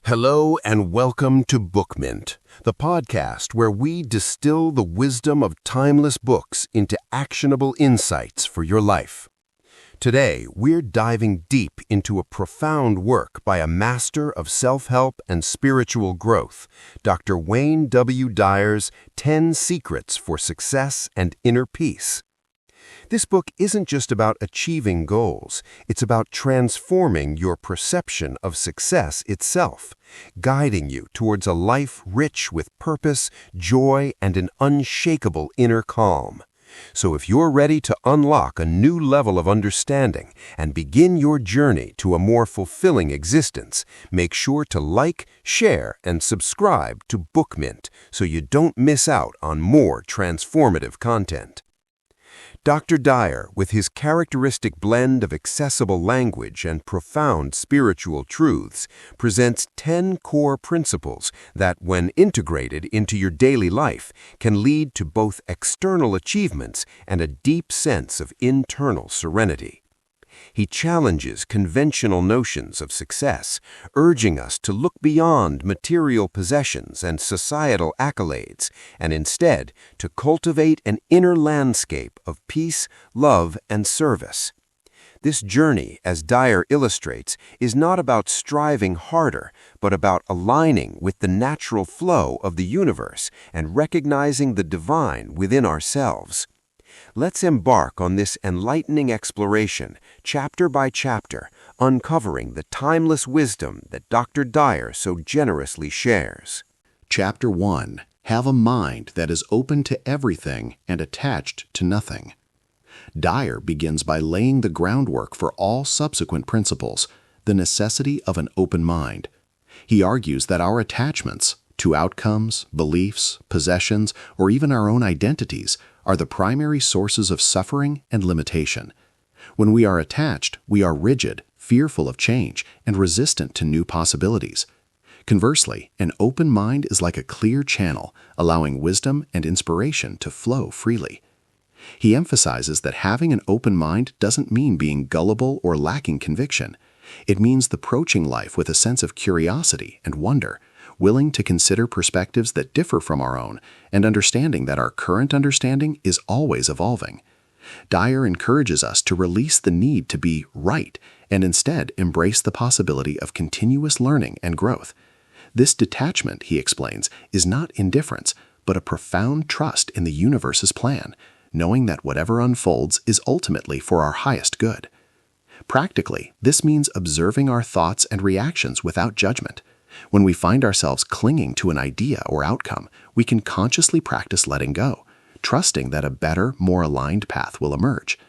Hello and welcome to Book Mint, the podcast where we distill the wisdom of timeless books into actionable insights for your life. Today, we're diving deep into a profound work by a master of self-help and spiritual growth, Dr. Wayne W. Dyer's 10 Secrets for Success and Inner Peace. This book isn't just about achieving goals, it's about transforming your perception of success itself, guiding you towards a life rich with purpose, joy, and an unshakable inner calm. So if you're ready to unlock a new level of understanding and begin your journey to a more fulfilling existence, make sure to like, share, and subscribe to Book Mint so you don't miss out on more transformative content. Dr. Dyer, with his characteristic blend of accessible language and profound spiritual truths, presents 10 core principles that, when integrated into your daily life, can lead to both external achievements and a deep sense of internal serenity. He challenges conventional notions of success, urging us to look beyond material possessions and societal accolades, and instead to cultivate an inner landscape of peace, love, and service. This journey, as Dyer illustrates, is not about striving harder, but about aligning with the natural flow of the universe and recognizing the divine within ourselves. Let's embark on this enlightening exploration, chapter by chapter, uncovering the timeless wisdom that Dr. Dyer so generously shares. Chapter 1. Have a mind that is open to everything and attached to nothing. Dyer begins by laying the groundwork for all subsequent principles, the necessity of an open mind. He argues that our attachments to outcomes, beliefs, possessions, or even our own identities are the primary sources of suffering and limitation. When we are attached, we are rigid, fearful of change, and resistant to new possibilities. Conversely, an open mind is like a clear channel, allowing wisdom and inspiration to flow freely. He emphasizes that having an open mind doesn't mean being gullible or lacking conviction. It means approaching life with a sense of curiosity and wonder, willing to consider perspectives that differ from our own, and understanding that our current understanding is always evolving. Dyer encourages us to release the need to be right and instead embrace the possibility of continuous learning and growth. This detachment, he explains, is not indifference, but a profound trust in the universe's plan, knowing that whatever unfolds is ultimately for our highest good. Practically, this means observing our thoughts and reactions without judgment. When we find ourselves clinging to an idea or outcome, we can consciously practice letting go, trusting that a better, more aligned path will emerge.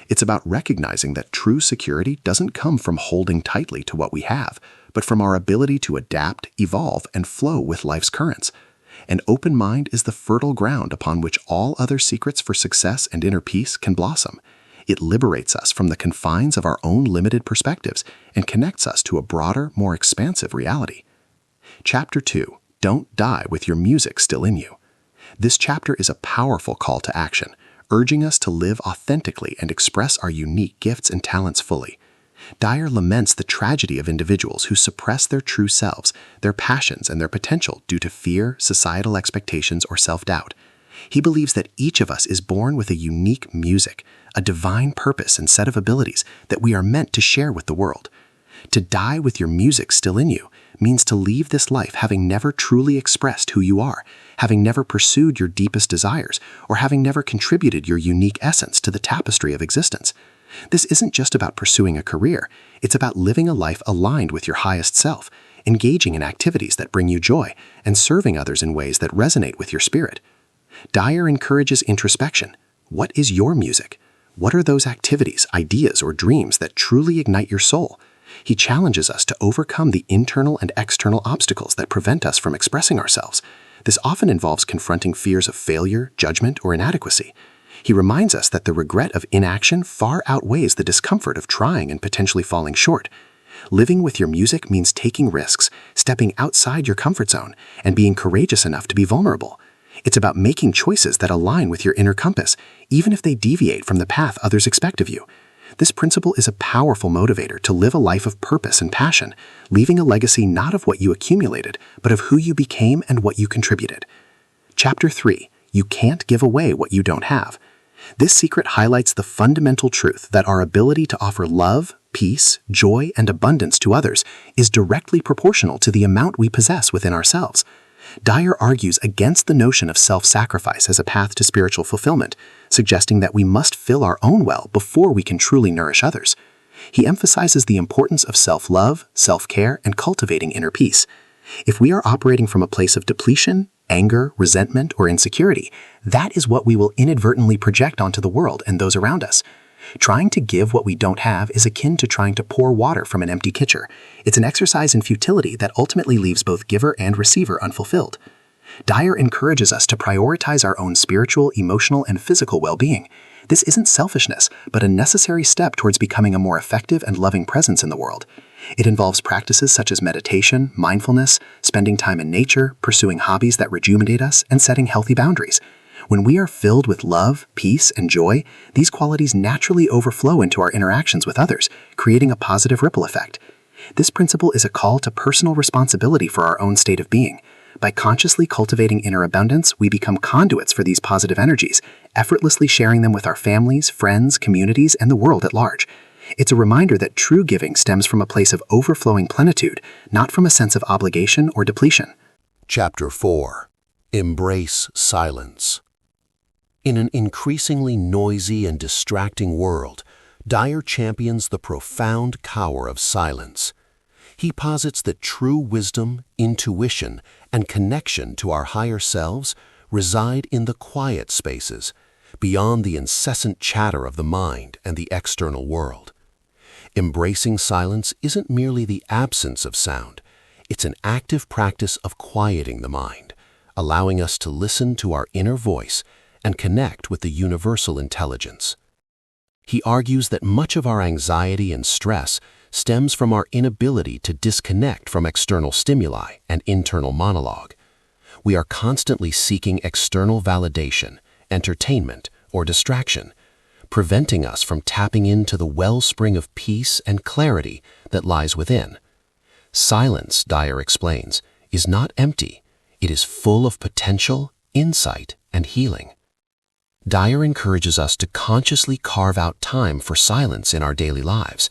It's about recognizing that true security doesn't come from holding tightly to what we have, but from our ability to adapt, evolve, and flow with life's currents. An open mind is the fertile ground upon which all other secrets for success and inner peace can blossom. It liberates us from the confines of our own limited perspectives and connects us to a broader, more expansive reality. Chapter 2. Don't die with your music still in you. This chapter is a powerful call to action, urging us to live authentically and express our unique gifts and talents fully. Dyer laments the tragedy of individuals who suppress their true selves, their passions, and their potential due to fear, societal expectations, or self-doubt. He believes that each of us is born with a unique music, a divine purpose and set of abilities that we are meant to share with the world. To die with your music still in you means to leave this life having never truly expressed who you are, having never pursued your deepest desires, or having never contributed your unique essence to the tapestry of existence. This isn't just about pursuing a career, it's about living a life aligned with your highest self, engaging in activities that bring you joy, and serving others in ways that resonate with your spirit. Dyer encourages introspection. What is your music? What are those activities, ideas, or dreams that truly ignite your soul? He challenges us to overcome the internal and external obstacles that prevent us from expressing ourselves. This often involves confronting fears of failure, judgment, or inadequacy. He reminds us that the regret of inaction far outweighs the discomfort of trying and potentially falling short. Living with your music means taking risks, stepping outside your comfort zone, and being courageous enough to be vulnerable. It's about making choices that align with your inner compass, even if they deviate from the path others expect of you. This principle is a powerful motivator to live a life of purpose and passion, leaving a legacy not of what you accumulated, but of who you became and what you contributed. Chapter 3. You can't give away what you don't have. This secret highlights the fundamental truth that our ability to offer love, peace, joy, and abundance to others is directly proportional to the amount we possess within ourselves. Dyer argues against the notion of self-sacrifice as a path to spiritual fulfillment, suggesting that we must fill our own well before we can truly nourish others. He emphasizes the importance of self-love, self-care, and cultivating inner peace. If we are operating from a place of depletion, anger, resentment, or insecurity, that is what we will inadvertently project onto the world and those around us. Trying to give what we don't have is akin to trying to pour water from an empty pitcher. It's an exercise in futility that ultimately leaves both giver and receiver unfulfilled. Dyer encourages us to prioritize our own spiritual, emotional, and physical well-being. This isn't selfishness, but a necessary step towards becoming a more effective and loving presence in the world. It involves practices such as meditation, mindfulness, spending time in nature, pursuing hobbies that rejuvenate us, and setting healthy boundaries. When we are filled with love, peace, and joy, these qualities naturally overflow into our interactions with others, creating a positive ripple effect. This principle is a call to personal responsibility for our own state of being. By consciously cultivating inner abundance, we become conduits for these positive energies, effortlessly sharing them with our families, friends, communities, and the world at large. It's a reminder that true giving stems from a place of overflowing plenitude, not from a sense of obligation or depletion. Chapter 4. Embrace silence. In an increasingly noisy and distracting world, Dyer champions the profound power of silence. He posits that true wisdom, intuition, and connection to our higher selves reside in the quiet spaces, beyond the incessant chatter of the mind and the external world. Embracing silence isn't merely the absence of sound, it's an active practice of quieting the mind, allowing us to listen to our inner voice and connect with the universal intelligence. He argues that much of our anxiety and stress stems from our inability to disconnect from external stimuli and internal monologue. We are constantly seeking external validation, entertainment, or distraction, preventing us from tapping into the wellspring of peace and clarity that lies within. Silence, Dyer explains, is not empty. It is full of potential, insight, and healing. Dyer encourages us to consciously carve out time for silence in our daily lives.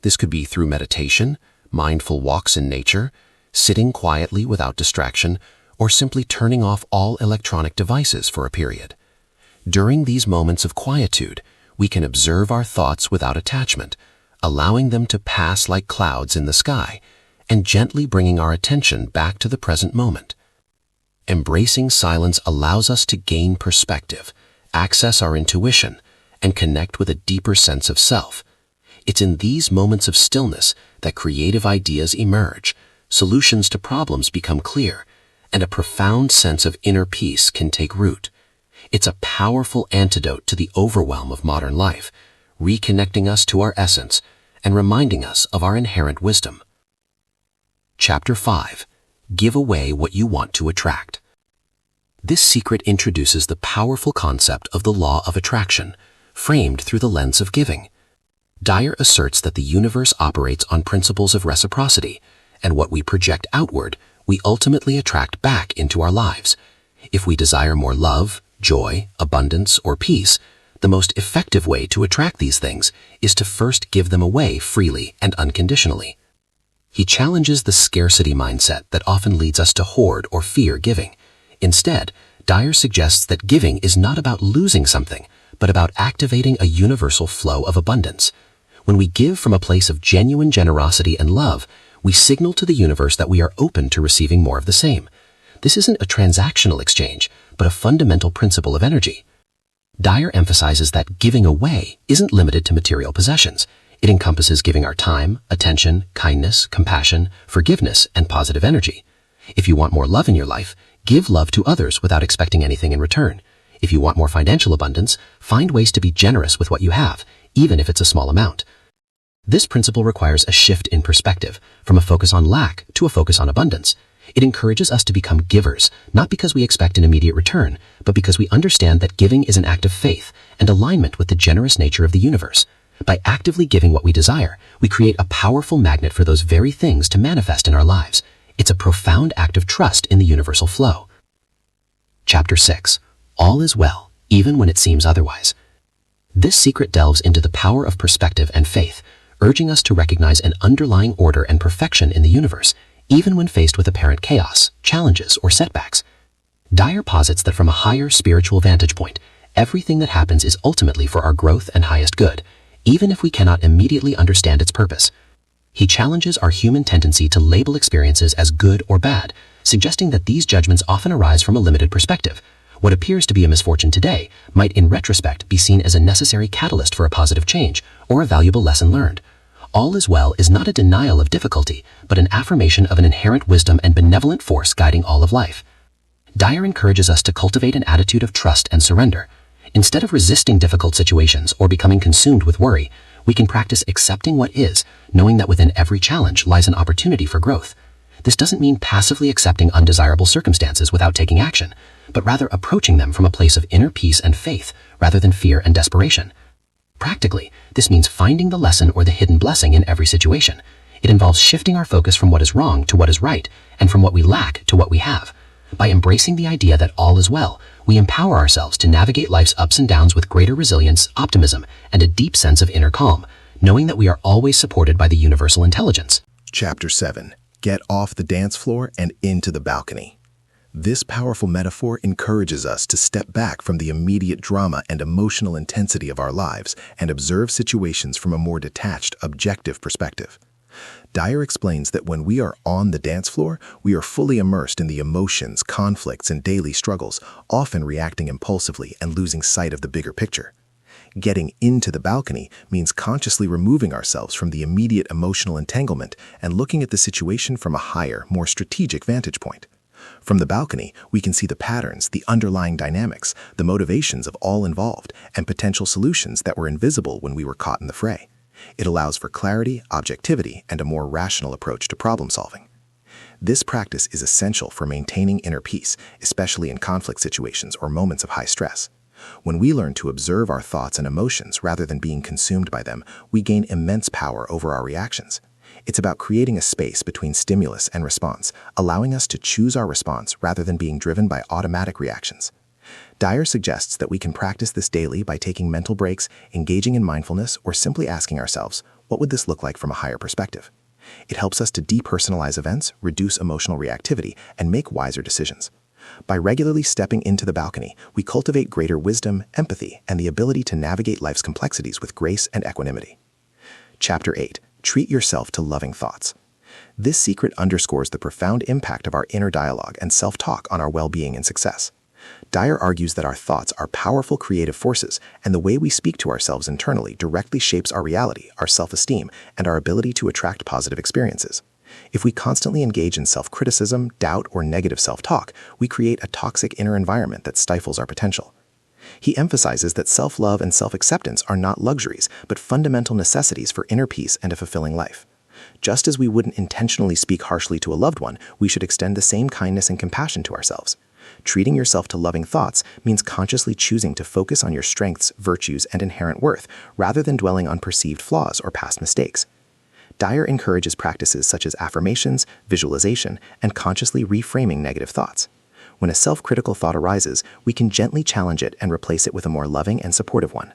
This could be through meditation, mindful walks in nature, sitting quietly without distraction, or simply turning off all electronic devices for a period. During these moments of quietude, we can observe our thoughts without attachment, allowing them to pass like clouds in the sky, and gently bringing our attention back to the present moment. Embracing silence allows us to gain perspective, access our intuition, and connect with a deeper sense of self. It's in these moments of stillness that creative ideas emerge, solutions to problems become clear, and a profound sense of inner peace can take root. It's a powerful antidote to the overwhelm of modern life, reconnecting us to our essence and reminding us of our inherent wisdom. Chapter 5. Give away what you want to attract. This secret introduces the powerful concept of the law of attraction, framed through the lens of giving. Dyer asserts that the universe operates on principles of reciprocity, and what we project outward, we ultimately attract back into our lives. If we desire more love, joy, abundance, or peace, the most effective way to attract these things is to first give them away freely and unconditionally. He challenges the scarcity mindset that often leads us to hoard or fear giving. Instead, Dyer suggests that giving is not about losing something, but about activating a universal flow of abundance. When we give from a place of genuine generosity and love, we signal to the universe that we are open to receiving more of the same. This isn't a transactional exchange, but a fundamental principle of energy. Dyer emphasizes that giving away isn't limited to material possessions. It encompasses giving our time, attention, kindness, compassion, forgiveness, and positive energy. If you want more love in your life, give love to others without expecting anything in return. If you want more financial abundance, find ways to be generous with what you have, even if it's a small amount. This principle requires a shift in perspective, from a focus on lack to a focus on abundance. It encourages us to become givers, not because we expect an immediate return, but because we understand that giving is an act of faith and alignment with the generous nature of the universe. By actively giving what we desire, we create a powerful magnet for those very things to manifest in our lives. It's a profound act of trust in the universal flow. Chapter 6. All is well, even when it seems otherwise. This secret delves into the power of perspective and faith, urging us to recognize an underlying order and perfection in the universe, even when faced with apparent chaos, challenges, or setbacks. Dyer posits that from a higher spiritual vantage point, everything that happens is ultimately for our growth and highest good, even if we cannot immediately understand its purpose. He challenges our human tendency to label experiences as good or bad, suggesting that these judgments often arise from a limited perspective. What appears to be a misfortune today might in retrospect be seen as a necessary catalyst for a positive change or a valuable lesson learned. All is well is not a denial of difficulty, but an affirmation of an inherent wisdom and benevolent force guiding all of life. Dyer encourages us to cultivate an attitude of trust and surrender. Instead of resisting difficult situations or becoming consumed with worry, we can practice accepting what is, knowing that within every challenge lies an opportunity for growth. This doesn't mean passively accepting undesirable circumstances without taking action, but rather approaching them from a place of inner peace and faith rather than fear and desperation. Practically, this means finding the lesson or the hidden blessing in every situation. It involves shifting our focus from what is wrong to what is right, and from what we lack to what we have. By embracing the idea that all is well, we empower ourselves to navigate life's ups and downs with greater resilience, optimism, and a deep sense of inner calm, knowing that we are always supported by the universal intelligence. Chapter 7. Get off the dance floor and into the balcony. This powerful metaphor encourages us to step back from the immediate drama and emotional intensity of our lives and observe situations from a more detached, objective perspective. Dyer explains that when we are on the dance floor, we are fully immersed in the emotions, conflicts, and daily struggles, often reacting impulsively and losing sight of the bigger picture. Getting into the balcony means consciously removing ourselves from the immediate emotional entanglement and looking at the situation from a higher, more strategic vantage point. From the balcony, we can see the patterns, the underlying dynamics, the motivations of all involved, and potential solutions that were invisible when we were caught in the fray. It allows for clarity, objectivity, and a more rational approach to problem solving. This practice is essential for maintaining inner peace, especially in conflict situations or moments of high stress. When we learn to observe our thoughts and emotions rather than being consumed by them, we gain immense power over our reactions. It's about creating a space between stimulus and response, allowing us to choose our response rather than being driven by automatic reactions. Dyer suggests that we can practice this daily by taking mental breaks, engaging in mindfulness, or simply asking ourselves, what would this look like from a higher perspective? It helps us to depersonalize events, reduce emotional reactivity, and make wiser decisions. By regularly stepping into the balcony, we cultivate greater wisdom, empathy, and the ability to navigate life's complexities with grace and equanimity. Chapter 8. Treat yourself to loving thoughts. This secret underscores the profound impact of our inner dialogue and self-talk on our well-being and success. Dyer argues that our thoughts are powerful creative forces, and the way we speak to ourselves internally directly shapes our reality, our self-esteem, and our ability to attract positive experiences. If we constantly engage in self-criticism, doubt, or negative self-talk, we create a toxic inner environment that stifles our potential. He emphasizes that self-love and self-acceptance are not luxuries, but fundamental necessities for inner peace and a fulfilling life. Just as we wouldn't intentionally speak harshly to a loved one, we should extend the same kindness and compassion to ourselves. Treating yourself to loving thoughts means consciously choosing to focus on your strengths, virtues, and inherent worth, rather than dwelling on perceived flaws or past mistakes. Dyer encourages practices such as affirmations, visualization, and consciously reframing negative thoughts. When a self-critical thought arises, we can gently challenge it and replace it with a more loving and supportive one.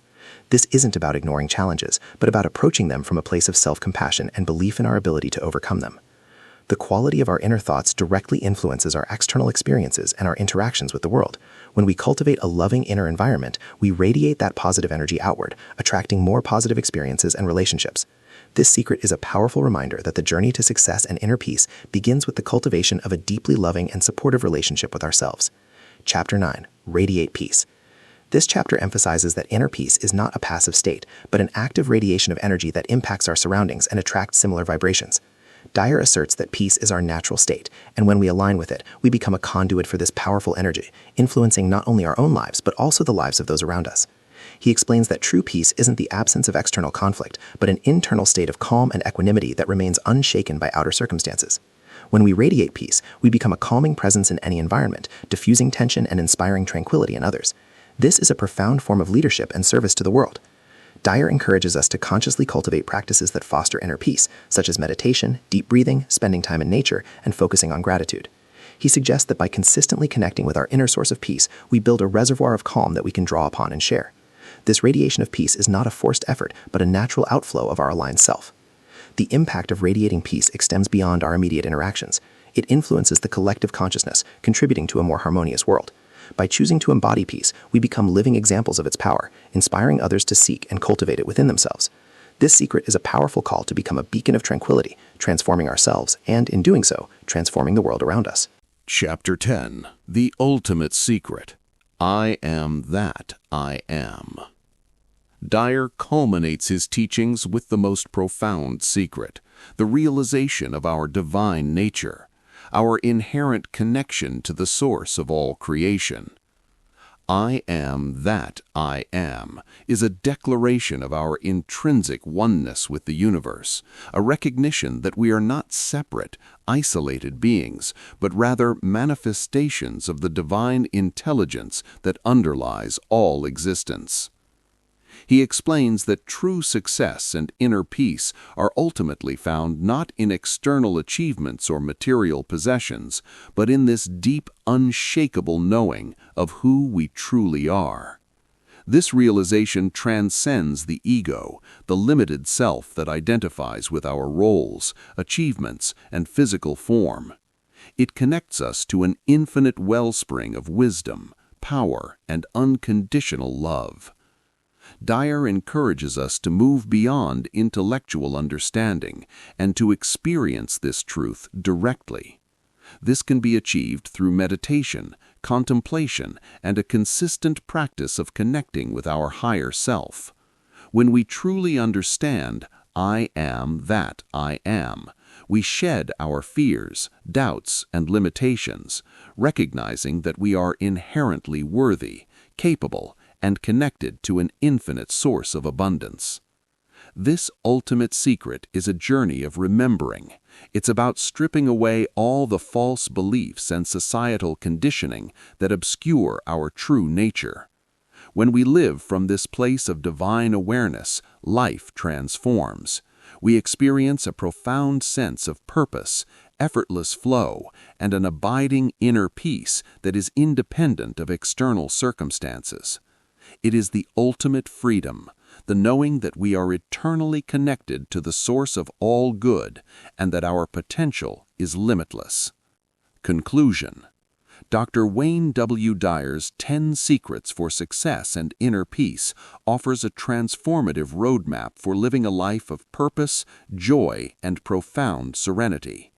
This isn't about ignoring challenges, but about approaching them from a place of self-compassion and belief in our ability to overcome them. The quality of our inner thoughts directly influences our external experiences and our interactions with the world. When we cultivate a loving inner environment, we radiate that positive energy outward, attracting more positive experiences and relationships. This secret is a powerful reminder that the journey to success and inner peace begins with the cultivation of a deeply loving and supportive relationship with ourselves. Chapter 9. Radiate Peace. This chapter emphasizes that inner peace is not a passive state, but an active radiation of energy that impacts our surroundings and attracts similar vibrations. Dyer asserts that peace is our natural state, and when we align with it, we become a conduit for this powerful energy, influencing not only our own lives, but also the lives of those around us. He explains that true peace isn't the absence of external conflict, but an internal state of calm and equanimity that remains unshaken by outer circumstances. When we radiate peace, we become a calming presence in any environment, diffusing tension and inspiring tranquility in others. This is a profound form of leadership and service to the world. Dyer encourages us to consciously cultivate practices that foster inner peace, such as meditation, deep breathing, spending time in nature, and focusing on gratitude. He suggests that by consistently connecting with our inner source of peace, we build a reservoir of calm that we can draw upon and share. This radiation of peace is not a forced effort, but a natural outflow of our aligned self. The impact of radiating peace extends beyond our immediate interactions. It influences the collective consciousness, contributing to a more harmonious world. By choosing to embody peace, we become living examples of its power, inspiring others to seek and cultivate it within themselves. This secret is a powerful call to become a beacon of tranquility, transforming ourselves and, in doing so, transforming the world around us. Chapter 10. The Ultimate Secret. I am that I am. Dyer culminates his teachings with the most profound secret, the realization of our divine nature, our inherent connection to the source of all creation. I am that I am is a declaration of our intrinsic oneness with the universe, a recognition that we are not separate, isolated beings, but rather manifestations of the divine intelligence that underlies all existence. He explains that true success and inner peace are ultimately found not in external achievements or material possessions, but in this deep, unshakable knowing of who we truly are. This realization transcends the ego, the limited self that identifies with our roles, achievements, and physical form. It connects us to an infinite wellspring of wisdom, power, and unconditional love. Dyer encourages us to move beyond intellectual understanding and to experience this truth directly. This can be achieved through meditation, contemplation, and a consistent practice of connecting with our higher self. When we truly understand, I am that I am, we shed our fears, doubts, and limitations, recognizing that we are inherently worthy, capable, and connected to an infinite source of abundance. This ultimate secret is a journey of remembering. It's about stripping away all the false beliefs and societal conditioning that obscure our true nature. When we live from this place of divine awareness, life transforms. We experience a profound sense of purpose, effortless flow, and an abiding inner peace that is independent of external circumstances. It is the ultimate freedom, the knowing that we are eternally connected to the source of all good and that our potential is limitless. Conclusion. Dr. Wayne W. Dyer's 10 Secrets for Success and Inner Peace offers a transformative roadmap for living a life of purpose, joy, and profound serenity.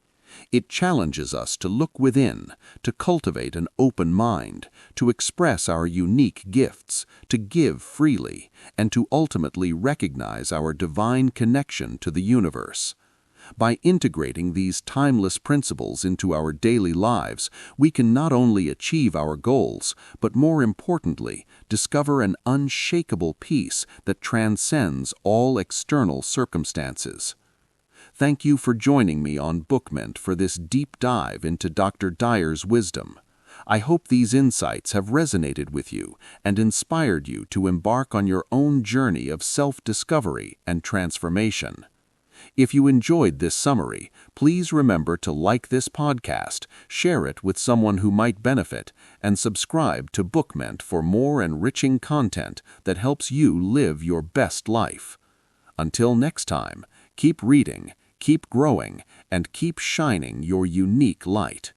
It challenges us to look within, to cultivate an open mind, to express our unique gifts, to give freely, and to ultimately recognize our divine connection to the universe. By integrating these timeless principles into our daily lives, we can not only achieve our goals, but more importantly, discover an unshakable peace that transcends all external circumstances. Thank you for joining me on Bookment for this deep dive into Dr. Dyer's wisdom. I hope these insights have resonated with you and inspired you to embark on your own journey of self-discovery and transformation. If you enjoyed this summary, please remember to like this podcast, share it with someone who might benefit, and subscribe to Bookment for more enriching content that helps you live your best life. Until next time, keep reading, keep growing, and keep shining your unique light.